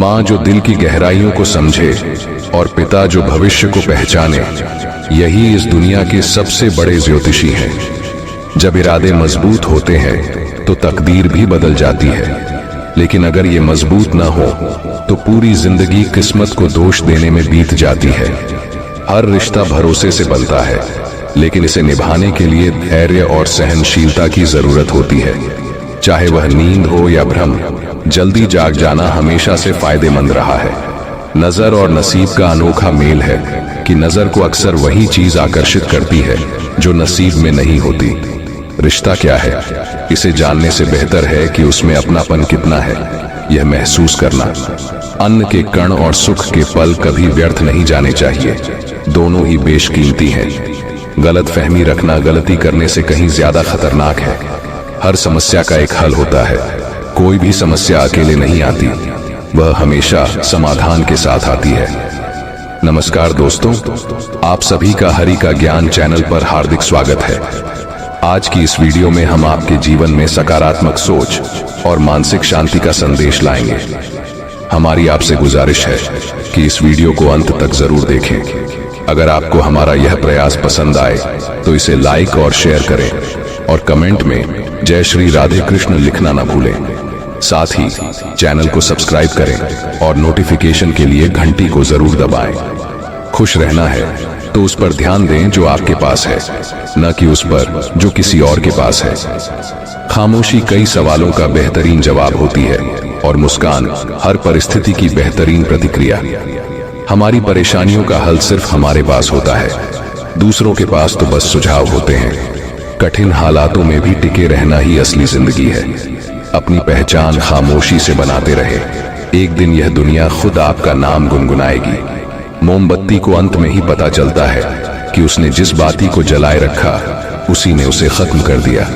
माँ जो दिल की गहराइयों को समझे और पिता जो भविष्य को पहचाने, यही इस दुनिया के सबसे बड़े ज्योतिषी हैं। जब इरादे मजबूत होते हैं तो तकदीर भी बदल जाती है, लेकिन अगर ये मजबूत न हो तो पूरी जिंदगी किस्मत को दोष देने में बीत जाती है। हर रिश्ता भरोसे से बनता है, लेकिन इसे निभाने के लिए धैर्य और सहनशीलता की जरूरत होती है। चाहे वह नींद हो या भ्रम, जल्दी जाग जाना हमेशा से फायदेमंद रहा है। नजर और नसीब का अनोखा मेल है कि नजर को अक्सर वही चीज आकर्षित करती है जो नसीब में नहीं होती। रिश्ता क्या है, इसे जानने से बेहतर है कि उसमें अपनापन कितना है, यह महसूस करना। अन्न के कण और सुख के पल कभी व्यर्थ नहीं जाने चाहिए, दोनों ही बेशकीमती हैं। गलत फहमी रखना गलती करने से कहीं ज्यादा खतरनाक है। हर समस्या का एक हल होता है, कोई भी समस्या अकेले नहीं आती, वह हमेशा समाधान के साथ आती है। नमस्कार दोस्तों, आप सभी का हरि का ज्ञान चैनल पर हार्दिक स्वागत है। आज की इस वीडियो में हम आपके जीवन में सकारात्मक सोच और मानसिक शांति का संदेश लाएंगे। हमारी आपसे गुजारिश है कि इस वीडियो को अंत तक जरूर देखें। अगर आपको हमारा यह प्रयास पसंद आए तो इसे लाइक और शेयर करें और कमेंट में जय श्री राधे कृष्ण लिखना न भूलें। साथ ही चैनल को सब्सक्राइब करें और नोटिफिकेशन के लिए घंटी को जरूर दबाएं। खुश रहना है तो उस पर ध्यान दें जो आपके पास है, न कि उस पर जो किसी और के पास है। खामोशी कई सवालों का बेहतरीन जवाब होती है और मुस्कान हर परिस्थिति की बेहतरीन प्रतिक्रिया। हमारी परेशानियों का हल सिर्फ हमारे पास होता है, दूसरों के पास तो बस सुझाव होते हैं। कठिन हालातों में भी टिके रहना ही असली जिंदगी है। अपनी पहचान खामोशी से बनाते रहे, एक दिन यह दुनिया खुद आपका नाम गुनगुनाएगी। मोमबत्ती को अंत में ही पता चलता है कि उसने जिस बाती को जलाए रखा उसी ने उसे खत्म कर दिया।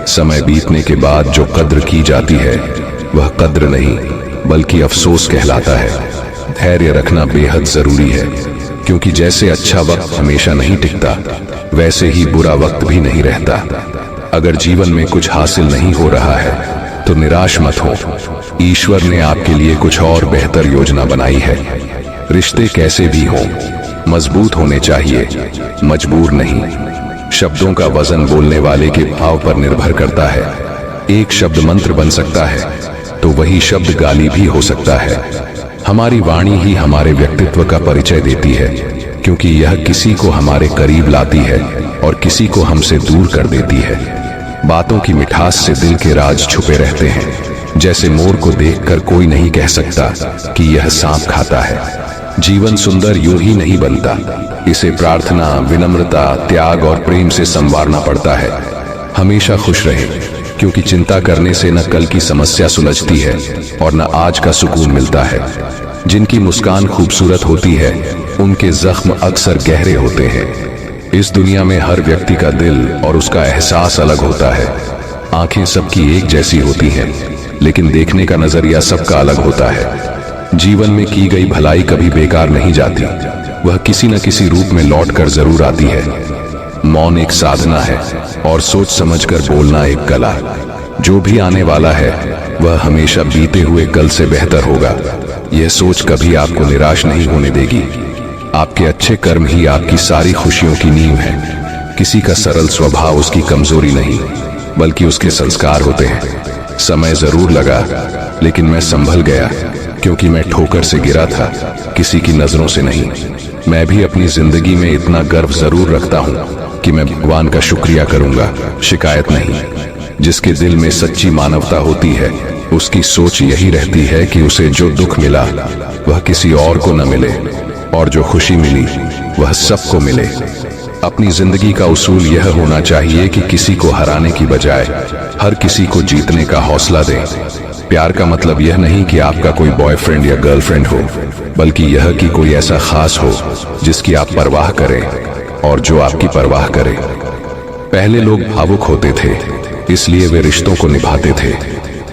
समय बीतने के बाद जो कद्र की जाती है वह कद्र नहीं बल्कि अफसोस कहलाता है। धैर्य रखना बेहद जरूरी है, क्योंकि जैसे अच्छा वक्त हमेशा नहीं टिकता, वैसे ही बुरा वक्त भी नहीं रहता। अगर जीवन में कुछ हासिल नहीं हो रहा है तो निराश मत हो, ईश्वर ने आपके लिए कुछ और बेहतर योजना बनाई है। रिश्ते कैसे भी हों, मजबूत होने चाहिए, मजबूर नहीं। शब्दों का वजन बोलने वाले के भाव पर निर्भर करता है। एक शब्द मंत्र बन सकता है तो वही शब्द गाली भी हो सकता है। हमारी वाणी ही हमारे व्यक्तित्व का परिचय देती है, क्योंकि यह किसी को हमारे करीब लाती है और किसी को हमसे दूर कर देती है। बातों की मिठास से दिल के राज छुपे रहते हैं। जैसे मोर को देखकर कोई नहीं कह सकता कि यह सांप खाता है। जीवन सुंदर यूं ही नहीं बनता, इसे प्रार्थना, विनम्रता, त्याग और प्रेम से संवारना पड़ता है। हमेशा खुश रहें, क्योंकि चिंता करने से न कल की समस्या सुलझती है और न आज का सुकून मिलता है। जिनकी मुस्कान खूबसूरत होती है उनके जख्म अक्सर गहरे होते हैं। इस दुनिया में हर व्यक्ति का दिल और उसका एहसास अलग होता है। आंखें सबकी एक जैसी होती हैं, लेकिन देखने का नजरिया सबका अलग होता है। जीवन में की गई भलाई कभी बेकार नहीं जाती, वह किसी न किसी रूप में लौट कर जरूर आती है। मौन एक साधना है और सोच समझकर बोलना एक कला। जो भी आने वाला है वह हमेशा बीते हुए कल से बेहतर होगा। यह सोच कभी आपको निराश नहीं होने देगी। आपके अच्छे कर्म ही आपकी सारी खुशियों की नींव है। किसी का सरल स्वभाव उसकी कमजोरी नहीं बल्कि उसके संस्कार होते हैं। समय जरूर लगा, लेकिन मैं संभल गया, क्योंकि मैं ठोकर से गिरा था, किसी की नजरों से नहीं। मैं भी अपनी जिंदगी में इतना गर्व जरूर रखता हूँ कि मैं भगवान का शुक्रिया करूंगा, शिकायत नहीं। जिसके दिल में सच्ची मानवता होती है उसकी सोच यही रहती है कि उसे जो दुख मिला वह किसी और को न मिले, और जो खुशी मिली वह सबको मिले। अपनी जिंदगी का उसूल यह होना चाहिए कि किसी को हराने की बजाय हर किसी को जीतने का हौसला दें। प्यार का मतलब यह नहीं कि आपका कोई बॉयफ्रेंड या गर्लफ्रेंड हो, बल्कि यह कि कोई ऐसा खास हो जिसकी आप परवाह करें और जो आपकी परवाह करे। पहले लोग भावुक होते थे, इसलिए वे रिश्तों को निभाते थे।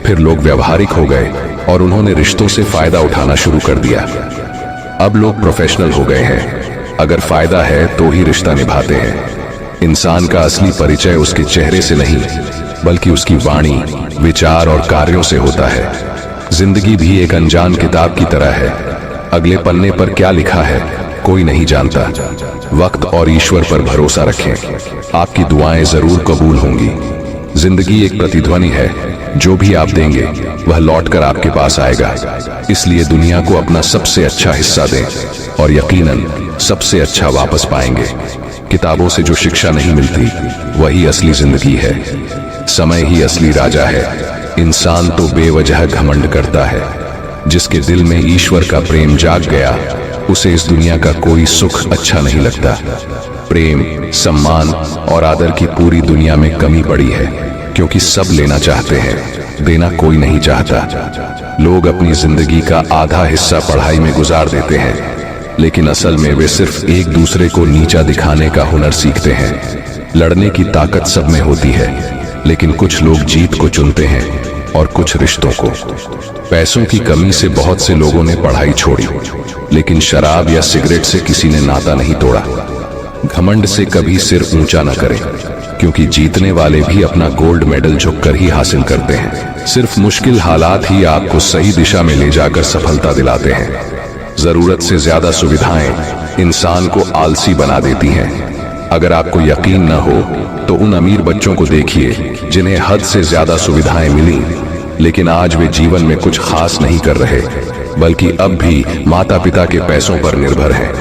फिर लोग व्यवहारिक हो गए और उन्होंने रिश्तों से फायदा उठाना शुरू कर दिया। अब लोग प्रोफेशनल हो गए हैं, अगर फायदा है तो ही रिश्ता निभाते हैं। इंसान का असली परिचय उसके चेहरे से नहीं बल्कि उसकी वाणी, विचार और कार्यों से होता है। जिंदगी भी एक अनजान किताब की तरह है। अगले पन्ने पर क्या लिखा है कोई नहीं जानता। वक्त और ईश्वर पर भरोसा रखें, आपकी दुआएं जरूर कबूल होंगी। जिंदगी एक प्रतिध्वनि है, जो भी आप देंगे वह लौटकर आपके पास आएगा। इसलिए दुनिया को अपना सबसे अच्छा हिस्सा दें और यकीनन सबसे अच्छा वापस पाएंगे। किताबों से जो शिक्षा नहीं मिलती वही असली जिंदगी है। समय ही असली राजा है। इंसान तो बेवजह घमंड करता है। जिसके दिल में ईश्वर का प्रेम जाग गया उसे इस दुनिया का कोई सुख अच्छा नहीं लगता। प्रेम, सम्मान और आदर की पूरी दुनिया में कमी पड़ी है, क्योंकि सब लेना चाहते हैं, देना कोई नहीं चाहता। लोग अपनी जिंदगी का आधा हिस्सा पढ़ाई में गुजार देते हैं, लेकिन असल में वे सिर्फ एक दूसरे को नीचा दिखाने का हुनर सीखते हैं। लड़ने की ताकत सब में होती है, लेकिन कुछ लोग जीत को चुनते हैं और कुछ रिश्तों को। पैसों की कमी से बहुत से लोगों ने पढ़ाई छोड़ी, लेकिन शराब या सिगरेट से किसी ने नाता नहीं तोड़ा। घमंड से कभी सिर ऊंचा न करें, क्योंकि जीतने वाले भी अपना गोल्ड मेडल झुककर ही हासिल करते हैं। सिर्फ मुश्किल हालात ही आपको सही दिशा में ले जाकर सफलता दिलाते हैं। जरूरत से ज्यादा सुविधाएं इंसान को आलसी बना देती हैं। अगर आपको यकीन न हो तो उन अमीर बच्चों को देखिए जिन्हें हद से ज्यादा सुविधाएं मिली, लेकिन आज वे जीवन में कुछ खास नहीं कर रहे, बल्कि अब भी माता पिता के पैसों पर निर्भर हैं।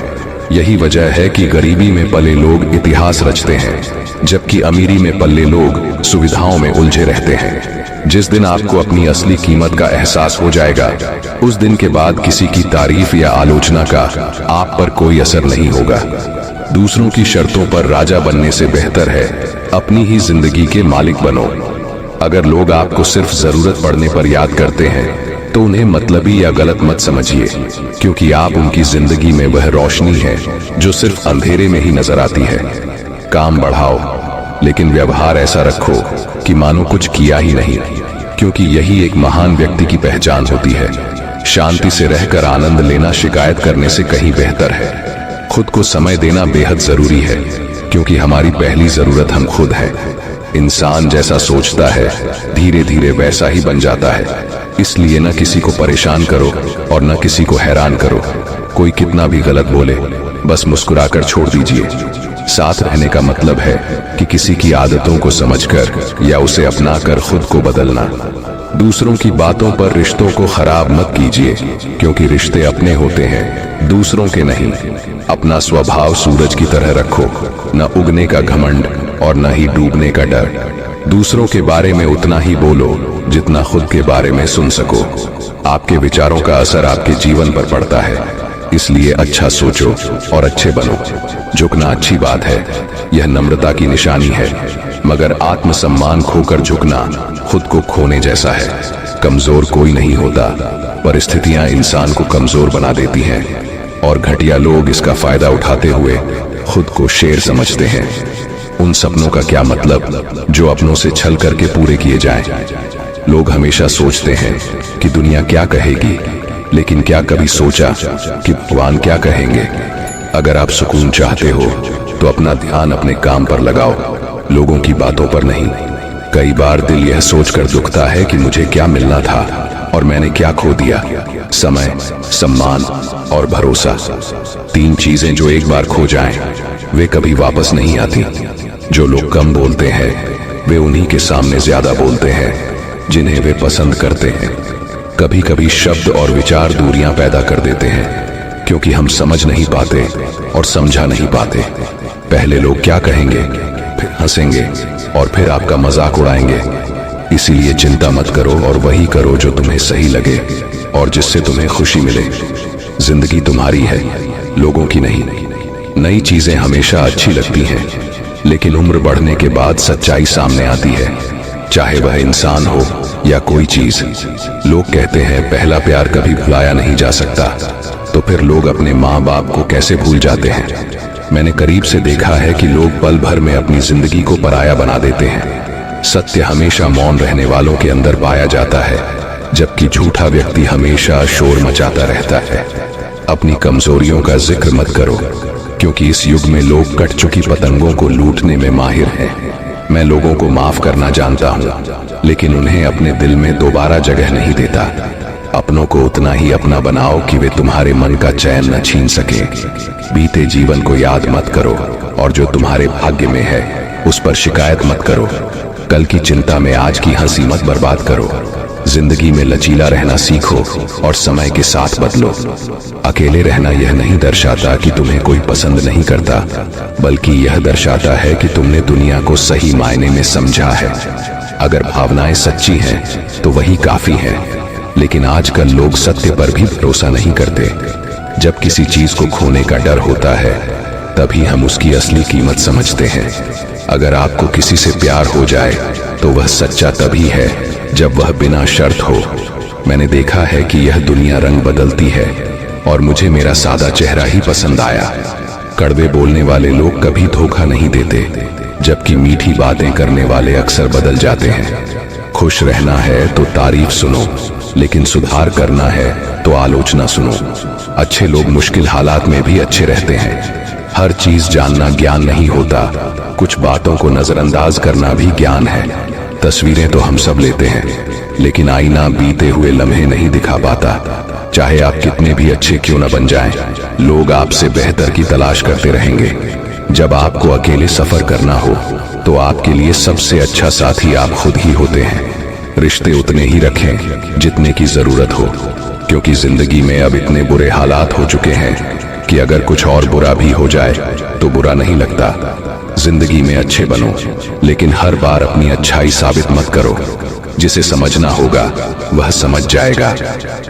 यही वजह है कि गरीबी में पले लोग इतिहास रचते हैं, जबकि अमीरी में पले लोग सुविधाओं में उलझे रहते हैं। जिस दिन आपको अपनी असली कीमत का एहसास हो जाएगा, उस दिन के बाद किसी की तारीफ या आलोचना का आप पर कोई असर नहीं होगा। दूसरों की शर्तों पर राजा बनने से बेहतर है अपनी ही जिंदगी के मालिक बनो। अगर लोग आपको सिर्फ जरूरत पड़ने पर याद करते हैं तो उन्हें मतलबी या गलत मत समझिए, क्योंकि आप उनकी जिंदगी में वह रोशनी है जो सिर्फ अंधेरे में ही नजर आती है। काम बढ़ाओ, लेकिन व्यवहार ऐसा रखो कि मानो कुछ किया ही नहीं, क्योंकि यही एक महान व्यक्ति की पहचान होती है। शांति से रहकर आनंद लेना शिकायत करने से कहीं बेहतर है। खुद को समय देना बेहद जरूरी है, क्योंकि हमारी पहली जरूरत हम खुद हैं। इंसान जैसा सोचता है धीरे धीरे वैसा ही बन जाता है। इसलिए न किसी को परेशान करो और न किसी को हैरान करो। कोई कितना भी गलत बोले बस मुस्कुराकर छोड़ दीजिए। साथ रहने का मतलब है कि किसी की आदतों को समझकर या उसे अपनाकर खुद को बदलना। दूसरों की बातों पर रिश्तों को खराब मत कीजिए, क्योंकि रिश्ते अपने होते हैं, दूसरों के नहीं। अपना स्वभाव सूरज की तरह रखो, न उगने का घमंड और न ही डूबने का डर। दूसरों के बारे में उतना ही बोलो जितना खुद के बारे में सुन सको। आपके विचारों का असर आपके जीवन पर पड़ता है, इसलिए अच्छा सोचो और अच्छे बनो। झुकना अच्छी बात है, यह नम्रता की निशानी है, मगर आत्मसम्मान खोकर झुकना खुद को खोने जैसा है। कमजोर कोई नहीं होता, परिस्थितियां इंसान को कमजोर बना देती हैं, और घटिया लोग इसका फायदा उठाते हुए खुद को शेर समझते हैं। उन सपनों का क्या मतलब जो अपनों से छल करके पूरे किए जाएं। लोग हमेशा सोचते हैं कि दुनिया क्या कहेगी, लेकिन क्या कभी सोचा कि भगवान क्या कहेंगे। अगर आप सुकून चाहते हो तो अपना ध्यान अपने काम पर लगाओ, लोगों की बातों पर नहीं। कई बार दिल यह सोचकर दुखता है कि मुझे क्या मिलना था और मैंने क्या खो दिया। समय, सम्मान और भरोसा, तीन चीजें जो एक बार खो जाएं, वे कभी वापस नहीं आती। जो लोग कम बोलते हैं वे उन्हीं के सामने ज्यादा बोलते हैं जिन्हें वे पसंद करते हैं। कभी कभी शब्द और विचार दूरियां पैदा कर देते हैं, क्योंकि हम समझ नहीं पाते और समझा नहीं पाते। पहले लोग क्या कहेंगे, फिर हंसेंगे और फिर आपका मजाक उड़ाएंगे। इसीलिए चिंता मत करो और वही करो जो तुम्हें सही लगे और जिससे तुम्हें खुशी मिले। जिंदगी तुम्हारी है, लोगों की नहीं। नई चीजें हमेशा अच्छी लगती हैं, लेकिन उम्र बढ़ने के बाद सच्चाई सामने आती है, चाहे वह इंसान हो या कोई चीज। लोग कहते हैं पहला प्यार कभी भुलाया नहीं जा सकता, तो फिर लोग अपने माँ बाप को कैसे भूल जाते हैं। मैंने करीब से देखा है कि लोग पल भर में अपनी जिंदगी को पराया बना देते हैं। सत्य हमेशा मौन रहने वालों के अंदर पाया जाता है, जबकि झूठा व्यक्ति हमेशा शोर मचाता रहता है। अपनी कमजोरियों का जिक्र मत करो, क्योंकि इस युग में लोग कट चुकी पतंगों को लूटने में माहिर हैं। मैं लोगों को माफ करना जानता हूँ, लेकिन उन्हें अपने दिल में दोबारा जगह नहीं देता। अपनों को उतना ही अपना बनाओ कि वे तुम्हारे मन का चैन न छीन सके। बीते जीवन को याद मत करो और जो तुम्हारे भाग्य में है उस पर शिकायत मत करो। कल की चिंता में आज की हंसी मत बर्बाद करो। जिंदगी में लचीला रहना सीखो और समय के साथ बदलो। अकेले रहना यह नहीं दर्शाता कि तुम्हें कोई पसंद नहीं करता, बल्कि यह दर्शाता है कि तुमने दुनिया को सही मायने में समझा है। अगर भावनाएं सच्ची हैं तो वही काफी है, लेकिन आजकल लोग सत्य पर भी भरोसा नहीं करते। जब किसी चीज को खोने का डर होता है तभी हम उसकी असली कीमत समझते हैं। अगर आपको किसी से प्यार हो जाए तो वह सच्चा तभी है जब वह बिना शर्त हो। मैंने देखा है कि यह दुनिया रंग बदलती है और मुझे मेरा सादा चेहरा ही पसंद आया। कड़वे बोलने वाले लोग कभी धोखा नहीं देते, जबकि मीठी बातें करने वाले अक्सर बदल जाते हैं। खुश रहना है तो तारीफ सुनो, लेकिन सुधार करना है तो आलोचना सुनो। अच्छे लोग मुश्किल हालात में भी अच्छे रहते हैं। हर चीज जानना ज्ञान नहीं होता, कुछ बातों को नजरअंदाज करना भी ज्ञान है। तस्वीरें तो हम सब लेते हैं, लेकिन आईना बीते हुए लम्हे नहीं दिखा पाता। चाहे आप कितने भी अच्छे क्यों न बन जाएं, लोग आपसे बेहतर की तलाश करते रहेंगे। जब आपको अकेले सफर करना हो तो आपके लिए सबसे अच्छा साथी आप खुद ही होते हैं। रिश्ते उतने ही रखें जितने की जरूरत हो, क्योंकि जिंदगी में अब इतने बुरे हालात हो चुके हैं कि अगर कुछ और बुरा भी हो जाए तो बुरा नहीं लगता। जिंदगी में अच्छे बनो, लेकिन हर बार अपनी अच्छाई साबित मत करो। जिसे समझना होगा वह समझ जाएगा।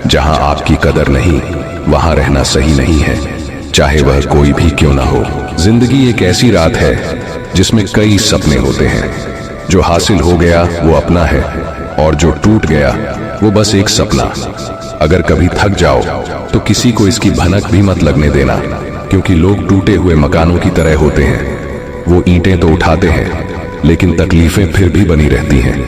जहां आपकी कदर नहीं वहां रहना सही नहीं है, चाहे वह कोई भी क्यों ना हो। जिंदगी एक ऐसी रात है जिसमें कई सपने होते हैं। जो हासिल हो गया वो अपना है, और जो टूट गया वो बस एक सपना। अगर कभी थक जाओ तो किसी को इसकी भनक भी मत लगने देना, क्योंकि लोग टूटे हुए मकानों की तरह होते हैं। वो ईंटें तो उठाते हैं, लेकिन तकलीफें फिर भी बनी रहती हैं।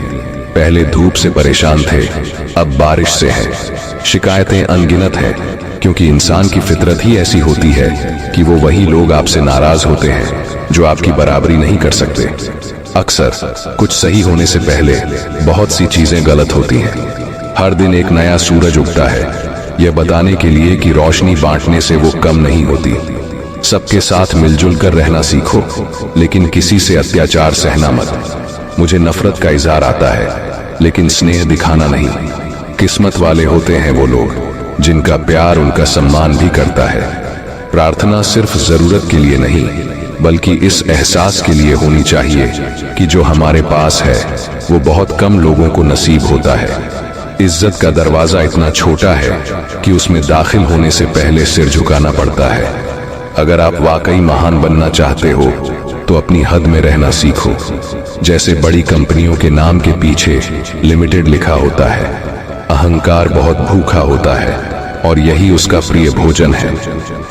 पहले धूप से परेशान थे, अब बारिश से हैं। शिकायतें अनगिनत हैं, क्योंकि इंसान की फितरत ही ऐसी होती है कि वो वही लोग आपसे नाराज होते हैं जो आपकी बराबरी नहीं कर सकते। अक्सर कुछ सही होने से पहले बहुत सी चीजें गलत होती हैं। हर दिन एक नया सूरज उगता है, यह बताने के लिए कि रोशनी बांटने से वो कम नहीं होती। सबके साथ मिलजुल कर रहना सीखो, लेकिन किसी से अत्याचार सहना मत। मुझे नफरत का इजहार आता है, लेकिन स्नेह दिखाना नहीं। किस्मत वाले होते हैं वो लोग जिनका प्यार उनका सम्मान भी करता है। प्रार्थना सिर्फ जरूरत के लिए नहीं, बल्कि इस एहसास के लिए होनी चाहिए कि जो हमारे पास है वो बहुत कम लोगों को नसीब होता है। इज्जत का दरवाजा इतना छोटा है कि उसमें दाखिल होने से पहले सिर झुकाना पड़ता है। अगर आप वाकई महान बनना चाहते हो तो अपनी हद में रहना सीखो। जैसे बड़ी कंपनियों के नाम के पीछे लिमिटेड लिखा होता है, अहंकार बहुत भूखा होता है और यही उसका प्रिय भोजन है।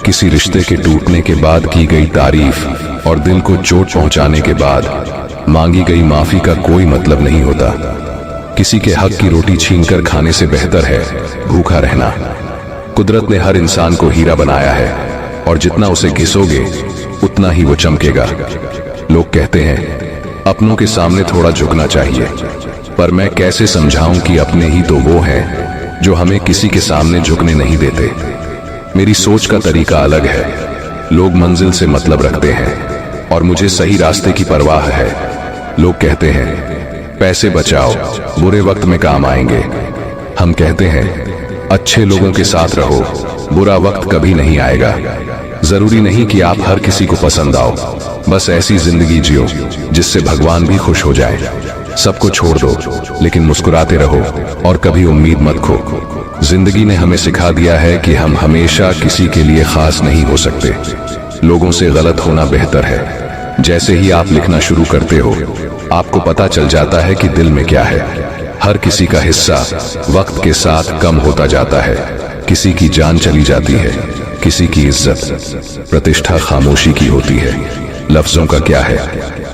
किसी रिश्ते के टूटने के बाद की गई तारीफ और दिल को चोट पहुंचाने के बाद मांगी गई माफी का कोई मतलब नहीं होता। किसी के हक की रोटी छीनकर खाने से बेहतर है भूखा रहना। कुदरत ने हर इंसान को हीरा बनाया है, और जितना उसे घिसोगे उतना ही वो चमकेगा। लोग कहते हैं अपनों के सामने थोड़ा झुकना चाहिए, पर मैं कैसे समझाऊं कि अपने ही तो वो हैं जो हमें किसी के सामने झुकने नहीं देते। मेरी सोच का तरीका अलग है। लोग मंजिल से मतलब रखते हैं और मुझे सही रास्ते की परवाह है। लोग कहते हैं पैसे बचाओ, बुरे वक्त में काम आएंगे। हम कहते हैं अच्छे लोगों के साथ रहो, बुरा वक्त कभी नहीं आएगा। जरूरी नहीं कि आप हर किसी को पसंद आओ, बस ऐसी जिंदगी जियो जिससे भगवान भी खुश हो जाए। सबको छोड़ दो, लेकिन मुस्कुराते रहो और कभी उम्मीद मत खो। जिंदगी ने हमें सिखा दिया है कि हम हमेशा किसी के लिए खास नहीं हो सकते। लोगों से गलत होना बेहतर है। जैसे ही आप लिखना शुरू करते हो, आपको पता चल जाता है कि दिल में क्या है। हर किसी का हिस्सा वक्त के साथ कम होता जाता है। किसी की जान चली जाती है, किसी की इज्जत प्रतिष्ठा खामोशी की होती है। लफ्जों का क्या है,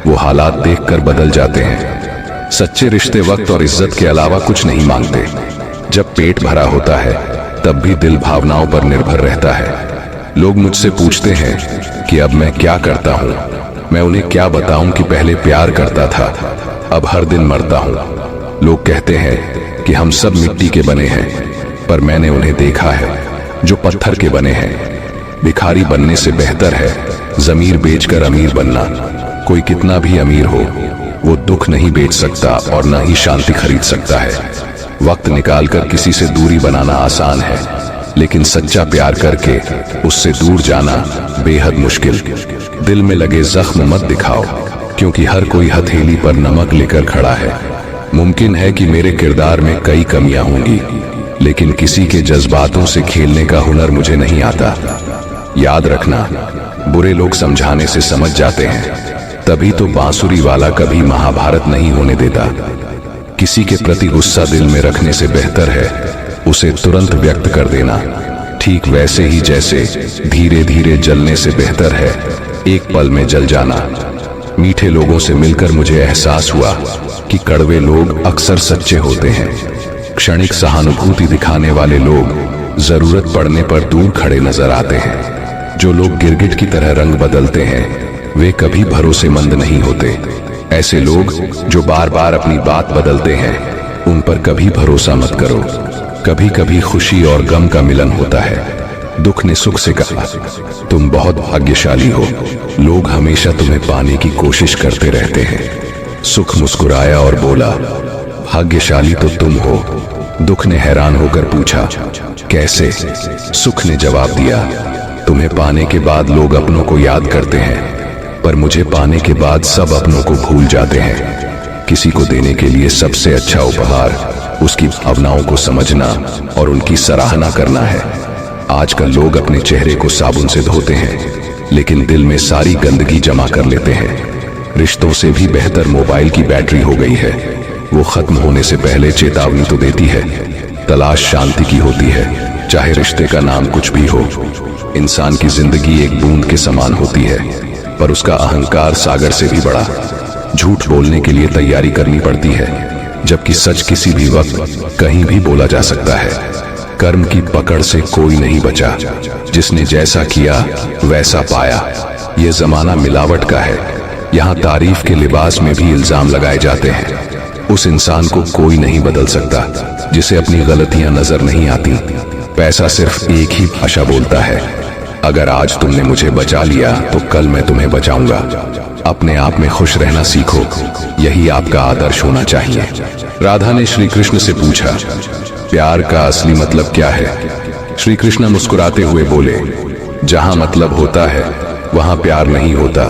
वो हालात देखकर बदल जाते हैं। सच्चे रिश्ते वक्त और इज्जत के अलावा कुछ नहीं मांगते। जब पेट भरा होता है तब भी दिल भावनाओं पर निर्भर रहता है। लोग मुझसे पूछते हैं कि अब मैं क्या करता हूँ। मैं उन्हें क्या बताऊं कि पहले प्यार करता था, अब हर दिन मरता हूँ। लोग कहते हैं कि हम सब मिट्टी के बने हैं, पर मैंने उन्हें देखा है जो पत्थर के बने हैं। भिखारी बनने से बेहतर है जमीर बेचकर अमीर बनना। कोई कितना भी अमीर हो, वो दुख नहीं बेच सकता और ना ही शांति खरीद सकता है। वक्त निकालकर किसी से दूरी बनाना आसान है, लेकिन सच्चा प्यार करके उससे दूर जाना बेहद मुश्किल। दिल में लगे जख्म मत दिखाओ, क्योंकि हर कोई हथेली पर नमक लेकर खड़ा है। मुमकिन है कि मेरे किरदार में कई कमियां होंगी, लेकिन किसी के जज्बातों से खेलने का हुनर मुझे नहीं आता। याद रखना, बुरे लोग समझाने से समझ जाते हैं, तभी तो बांसुरी वाला कभी महाभारत नहीं होने देता। किसी के प्रति गुस्सा दिल में रखने से बेहतर है उसे तुरंत व्यक्त कर देना। ठीक वैसे ही जैसे धीरे धीरे जलने से बेहतर है एक पल में जल जाना। मीठे लोगों से मिलकर मुझे एहसास हुआ कि कड़वे लोग अक्सर सच्चे होते हैं। क्षणिक सहानुभूति दिखाने वाले लोग जरूरत पड़ने पर दूर खड़े नजर आते हैं। जो लोग गिरगिट की तरह रंग बदलते हैं वे कभी भरोसेमंद नहीं होते। ऐसे लोग जो बार बार अपनी बात बदलते हैं उन पर कभी भरोसा मत करो। कभी कभी खुशी और गम का मिलन होता है। दुख ने सुख से कहा, तुम बहुत भाग्यशाली हो। लोग हमेशा तुम्हें पाने की कोशिश करते रहते हैं। सुख मुस्कुराया और बोला, भाग्यशाली तो तुम हो। दुख ने हैरान होकर पूछा, कैसे? सुख ने जवाब दिया, तुम्हें पाने के बाद लोग अपनों को याद करते हैं, पर मुझे पाने के बाद सब अपनों को भूल जाते हैं। किसी को देने के लिए सबसे अच्छा उपहार उसकी भावनाओं को समझना और उनकी सराहना करना है। आजकल लोग अपने चेहरे को साबुन से धोते हैं, लेकिन दिल में सारी गंदगी जमा कर लेते हैं। रिश्तों से भी बेहतर मोबाइल की बैटरी हो गई है। वो खत्म होने से पहले चेतावनी तो देती है। तलाश शांति की होती है, चाहे रिश्ते का नाम कुछ भी हो। इंसान की जिंदगी एक बूंद के समान होती है, पर उसका अहंकार सागर से भी बड़ा। झूठ बोलने के लिए तैयारी करनी पड़ती है, जबकि सच किसी भी वक्त कहीं भी बोला जा सकता है। कर्म की पकड़ से कोई नहीं बचा। जिसने जैसा किया वैसा पाया। ये जमाना मिलावट का है। यहाँ तारीफ के लिबास में भी इल्जाम लगाए जाते हैं। उस इंसान को कोई नहीं बदल सकता जिसे अपनी गलतियां नजर नहीं आती। पैसा सिर्फ एक ही भाषा बोलता है। अगर आज तुमने मुझे बचा लिया तो कल मैं तुम्हें बचाऊंगा। अपने आप में खुश रहना सीखो, यही आपका आदर्श होना चाहिए। राधा ने श्री कृष्ण से पूछा, प्यार का असली मतलब क्या है? श्री कृष्ण मुस्कुराते हुए बोले, जहां मतलब होता है वहां प्यार नहीं होता।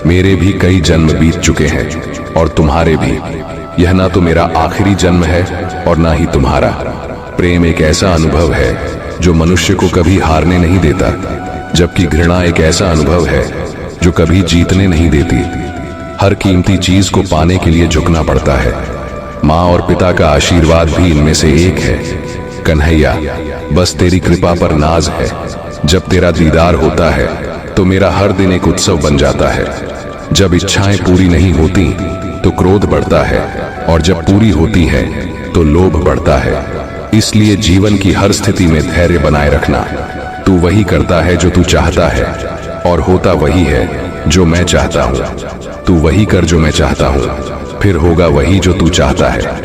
मेरे भी कई जन्म बीत चुके हैं और तुम्हारे भी। यह ना तो मेरा आखिरी जन्म है और ना ही तुम्हारा। प्रेम एक ऐसा अनुभव है जो मनुष्य को कभी हारने नहीं देता, जबकि घृणा एक ऐसा अनुभव है जो कभी जीतने नहीं देती। हर कीमती चीज को पाने के लिए झुकना पड़ता है। माँ और पिता का आशीर्वाद भी इनमें से एक है। कन्हैया, बस तेरी कृपा पर नाज है। जब तेरा दीदार होता है तो मेरा हर दिन एक उत्सव बन जाता है। जब इच्छाएं पूरी नहीं होती तो क्रोध बढ़ता है, और जब पूरी होती है तो लोभ बढ़ता है। इसलिए जीवन की हर स्थिति में धैर्य बनाए रखना। तू वही करता है जो तू चाहता है, और होता वही है जो मैं चाहता हूँ। तू वही कर जो मैं चाहता हूँ, फिर होगा वही जो तू चाहता है।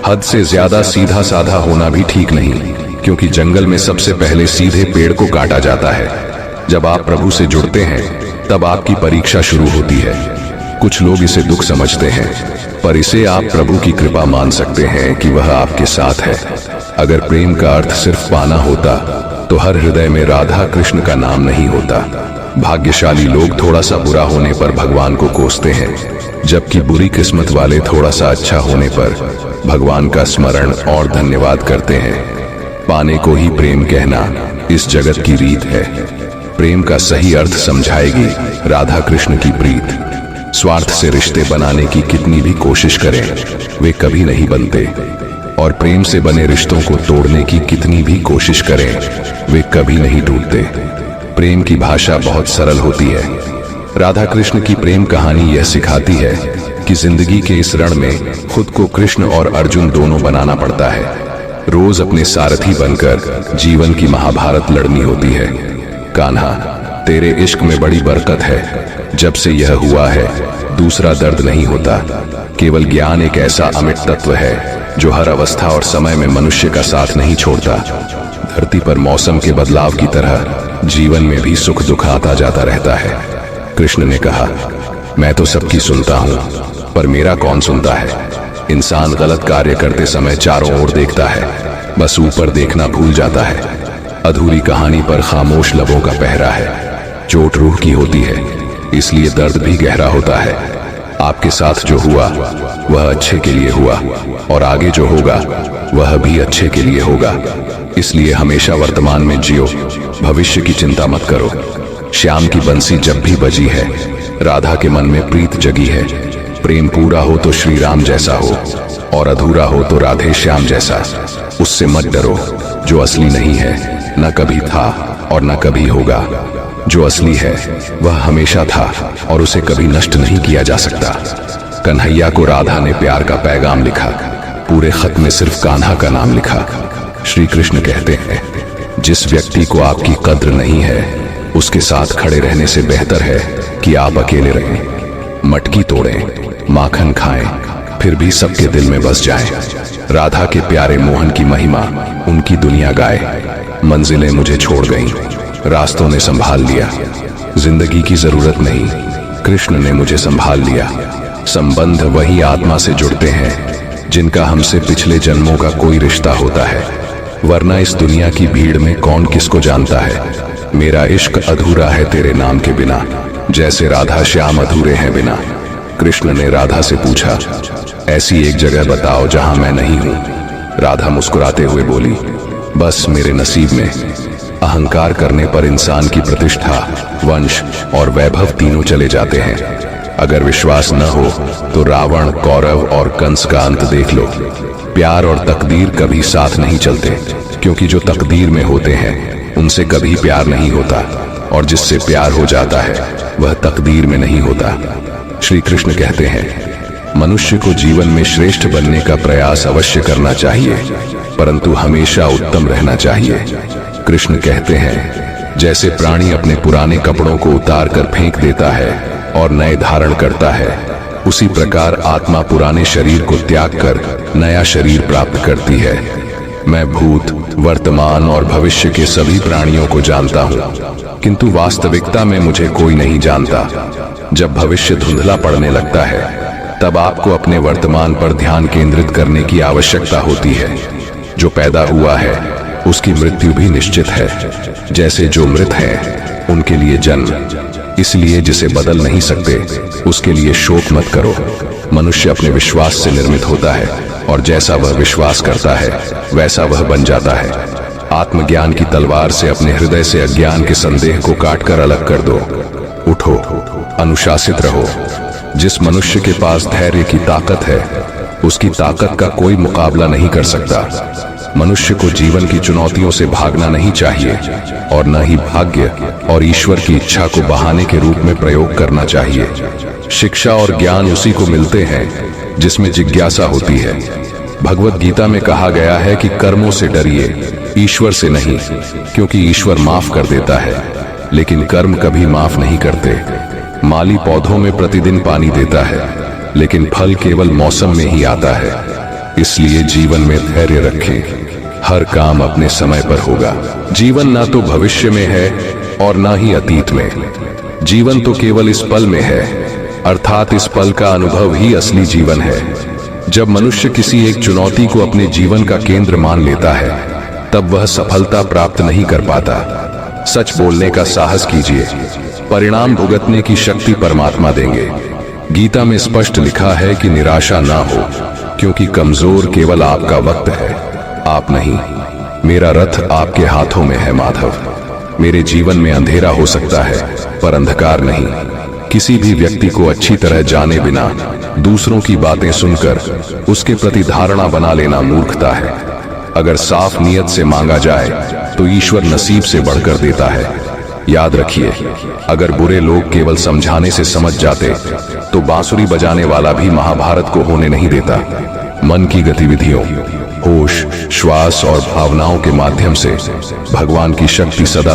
हद से ज्यादा सीधा साधा होना भी ठीक नहीं, क्योंकि जंगल में सबसे पहले सीधे पेड़ को काटा जाता है। जब आप प्रभु से जुड़ते हैं तब आपकी परीक्षा शुरू होती है। कुछ लोग इसे दुख समझते हैं, पर इसे आप प्रभु की कृपा मान सकते हैं कि वह आपके साथ है। अगर प्रेम का अर्थ सिर्फ पाना होता तो हर हृदय में राधा कृष्ण का नाम नहीं होता। भाग्यशाली लोग थोड़ा सा बुरा होने पर भगवान को कोसते हैं, जबकि बुरी किस्मत वाले थोड़ा सा अच्छा होने पर भगवान का स्मरण और धन्यवाद करते हैं। पाने को ही प्रेम कहना इस जगत की रीत है। प्रेम का सही अर्थ समझाएगी राधा कृष्ण की प्रीत। स्वार्थ से रिश्ते बनाने की कितनी भी कोशिश करें वे कभी नहीं बनते, और प्रेम से बने रिश्तों को तोड़ने की कितनी भी कोशिश करें वे कभी नहीं टूटते। प्रेम की भाषा बहुत सरल होती है। राधा कृष्ण की प्रेम कहानी यह सिखाती है कि जिंदगी के इस रण में खुद को कृष्ण और अर्जुन दोनों बनाना पड़ता है। रोज अपने सारथी बनकर जीवन की महाभारत लड़नी होती है। कान्हा, तेरे इश्क में बड़ी बरकत है। जब से यह हुआ है दूसरा दर्द नहीं होता। केवल ज्ञान एक ऐसा अमिट तत्व है जो हर अवस्था और समय में मनुष्य का साथ नहीं छोड़ता। धरती पर मौसम के बदलाव की तरह जीवन में भी सुख दुख आता जाता रहता है। कृष्ण ने कहा, मैं तो सबकी सुनता हूँ, पर मेरा कौन सुनता है। इंसान गलत कार्य करते समय चारों ओर देखता है, बस ऊपर देखना भूल जाता है। अधूरी कहानी पर खामोश लबों का पहरा है। चोट रूह की होती है, इसलिए दर्द भी गहरा होता है। आपके साथ जो हुआ वह अच्छे के लिए हुआ, और आगे जो होगा वह भी अच्छे के लिए होगा। इसलिए हमेशा वर्तमान में जियो, भविष्य की चिंता मत करो। श्याम की बंसी जब भी बजी है, राधा के मन में प्रीत जगी है। प्रेम पूरा हो तो श्री राम जैसा हो, और अधूरा हो तो राधे श्याम जैसा। उससे मत डरो, जो असली नहीं है, न कभी था और न कभी होगा। जो असली है वह हमेशा था, और उसे कभी नष्ट नहीं किया जा सकता। कन्हैया को राधा ने प्यार का पैगाम लिखा, पूरे खत में सिर्फ कान्हा का नाम लिखा। श्री कृष्ण कहते हैं, जिस व्यक्ति को आपकी कद्र नहीं है, उसके साथ खड़े रहने से बेहतर है कि आप अकेले रहें। मटकी तोड़ें, माखन खाएं, फिर भी सबके दिल में बस जाएं। राधा के प्यारे मोहन की महिमा उनकी दुनिया गाए। मंजिलें मुझे छोड़ गईं, रास्तों ने संभाल लिया। जिंदगी की जरूरत नहीं, कृष्ण ने मुझे संभाल लिया। संबंध वही आत्मा से जुड़ते हैं जिनका हमसे पिछले जन्मों का कोई रिश्ता होता है, वरना इस दुनिया की भीड़ में कौन किसको जानता है। मेरा इश्क अधूरा है तेरे नाम के बिना, जैसे राधा श्याम अधूरे हैं बिना। कृष्ण ने राधा से पूछा, ऐसी एक जगह बताओ जहां मैं नहीं हूं। राधा मुस्कुराते हुए बोली, बस मेरे नसीब में। अहंकार करने पर इंसान की प्रतिष्ठा, वंश और वैभव तीनों चले जाते हैं। अगर विश्वास न हो तो रावण, कौरव और कंस का अंत देख लो। प्यार और तकदीर कभी साथ नहीं चलते, क्योंकि जो तकदीर में होते हैं उनसे कभी प्यार नहीं होता, और जिससे प्यार हो जाता है वह तकदीर में नहीं होता। श्री कृष्ण कहते हैं, मनुष्य को जीवन में श्रेष्ठ बनने का प्रयास अवश्य करना चाहिए, परंतु हमेशा उत्तम रहना चाहिए। कृष्ण कहते हैं, जैसे प्राणी अपने पुराने कपड़ों को उतार कर फेंक देता है और नए धारण करता है, उसी प्रकार आत्मा पुराने शरीर को त्याग कर नया शरीर प्राप्त करती है। मैं भूत, वर्तमान और भविष्य के सभी प्राणियों को जानता हूँ, किंतु वास्तविकता में मुझे कोई नहीं जानता। जब भविष्य धुंधला पड़ने लगता है, तब आपको अपने वर्तमान पर ध्यान केंद्रित करने की आवश्यकता होती है। जो पैदा हुआ है उसकी मृत्यु भी निश्चित है, जैसे जो मृत हैं उनके लिए जन्म। इसलिए जिसे बदल नहीं सकते उसके लिए शोक मत करो। मनुष्य अपने विश्वास से निर्मित होता है, और जैसा वह विश्वास करता है वैसा वह बन जाता है। आत्मज्ञान की तलवार से अपने हृदय से अज्ञान के संदेह को काटकर अलग कर दो। उठो, अनुशासित रहो। जिस मनुष्य के पास धैर्य की ताकत है, उसकी ताकत का कोई मुकाबला नहीं कर सकता। मनुष्य को जीवन की चुनौतियों से भागना नहीं चाहिए, और न ही भाग्य और ईश्वर की इच्छा को बहाने के रूप में प्रयोग करना चाहिए। शिक्षा और ज्ञान उसी को मिलते हैं जिसमें जिज्ञासा होती है। भगवत गीता में कहा गया है कि कर्मों से डरिए, ईश्वर से नहीं, क्योंकि ईश्वर माफ कर देता है, लेकिन कर्म कभी माफ नहीं करते। माली पौधों में प्रतिदिन पानी देता है, लेकिन फल केवल मौसम में ही आता है। इसलिए जीवन में धैर्य रखें, हर काम अपने समय पर होगा। जीवन ना तो भविष्य में है और ना ही अतीत में, जीवन तो केवल इस पल में है, अर्थात इस पल का अनुभव ही असली जीवन है। जब मनुष्य किसी एक चुनौती को अपने जीवन का केंद्र मान लेता है, तब वह सफलता प्राप्त नहीं कर पाता। सच बोलने का साहस कीजिए, परिणाम भुगतने की शक्ति परमात्मा देंगे। गीता में स्पष्ट लिखा है कि निराशा ना हो, क्योंकि कमजोर केवल आपका वक्त है, आप नहीं। मेरा रथ आपके हाथों में है माधव। मेरे जीवन में अंधेरा हो सकता है, पर अंधकार नहीं। किसी भी व्यक्ति को अच्छी तरह जाने बिना दूसरों की बातें सुनकर उसके प्रति धारणा बना लेना मूर्खता है। अगर साफ नियत से मांगा जाए तो ईश्वर नसीब से बढ़कर देता है। याद रखिए, अगर बुरे लोग केवल समझाने से समझ जाते तो बांसुरी बजाने वाला भी महाभारत को होने नहीं देता। मन की गतिविधियों, होश, श्वास और भावनाओं के माध्यम से भगवान की शक्ति सदा